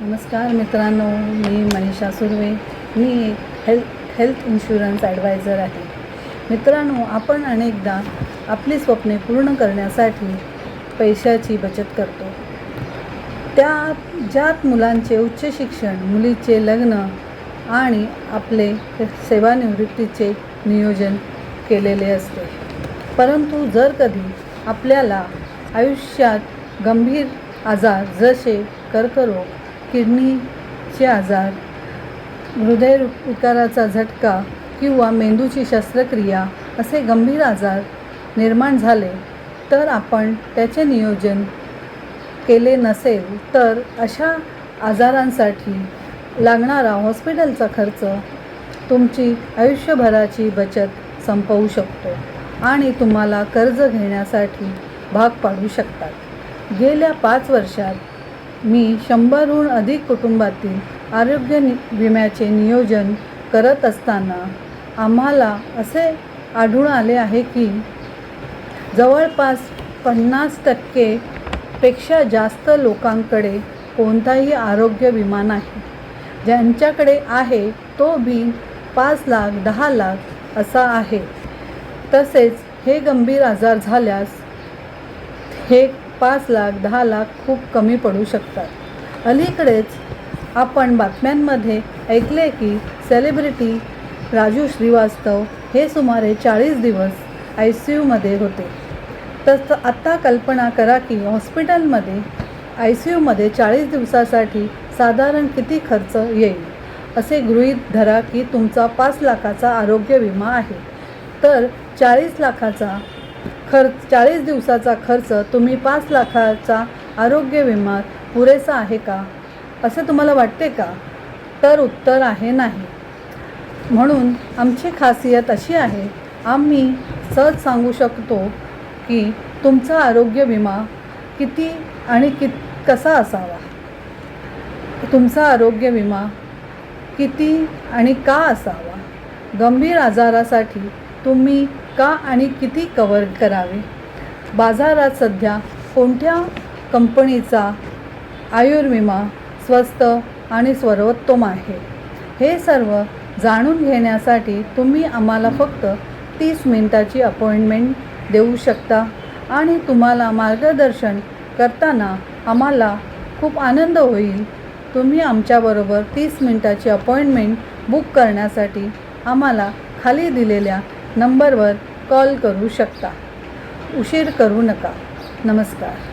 नमस्कार मित्रांनो, मी मनीषा सुर्वे. मी एक हेल्थ इन्शुरन्स ॲडवायझर आहे. मित्रांनो, आपण अनेकदा आपली स्वप्ने पूर्ण करण्यासाठी पैशाची बचत करतो. ज्यात मुलांचे उच्च शिक्षण, मुलीचे लग्न आणि आपले सेवानिवृत्तीचे नियोजन केलेले असते. परंतु जर कधी आपल्याला आयुष्यात गंभीर आजार जसे कर्करोग, किडनीचे आजार, हृदयविकाराचा झटका किंवा मेंदूची शस्त्रक्रिया असे गंभीर आजार निर्माण झाले तर आपण त्याचे नियोजन केले नसेल तर अशा आजारांसाठी लागणारा हॉस्पिटलचा खर्च तुमची आयुष्यभराची बचत संपवू शकतो आणि तुम्हाला कर्ज घेण्यासाठी भाग पाडू शकतात. गेल्या 5 वर्षात मी 100हून अधिक कुटुंबातील आरोग्य विम्याचे नियोजन करत असताना आम्हाला असे आढळून आले आहे की जवळपास 50% पेक्षा जास्त लोकांकडे कोणताही आरोग्य विमा नाही. ज्यांच्याकडे आहे तो भी 5 लाख 10 लाख असा आहे. तसेच हे गंभीर आजार झाल्यास हे 5 लाख 10 लाख खूप कमी पडू शकतात. अलीकडेच आपण बातम्यांमध्ये ऐकले की सेलिब्रिटी राजू श्रीवास्तव हे सुमारे 40 दिवस ICUमध्ये होते. तर आता कल्पना करा की हॉस्पिटलमध्ये ICUमध्ये 40 दिवसासाठी साधारण किती खर्च येईल. असे गृहीत धरा की तुमचा 5 लाखाचा आरोग्य विमा आहे. तर 40 दिवसाचा खर्च तुम्ही 5 लाखाचा आरोग्य विमा पुरेसा आहे का असे तुम्हाला वाटते का? तर उत्तर आहे नाही. म्हणून आमची खासियत अशी आहे, आम्ही सहज सांगू शकतो की तुमचा आरोग्य विमा किती आणि कसा असावा. तुमचा आरोग्य विमा किती आणि का असावा. गंभीर आजारासाठी तुम्ही का आणि किती कव्हर करावे. बाजारात सध्या कोणत्या कंपनीचा आयुर्विमा स्वस्त आणि सर्वोत्तम आहे हे सर्व जाणून घेण्यासाठी तुम्ही आम्हाला फक्त 30 मिनिटाची अपॉइंटमेंट देऊ शकता आणि तुम्हाला मार्गदर्शन करताना आम्हाला खूप आनंद होईल. तुम्ही आमच्याबरोबर 30 मिनिटाची अपॉइंटमेंट बुक करण्यासाठी आम्हाला खाली दिलेल्या नंबरवर कॉल करू शकता. उशीर करू नका. नमस्कार.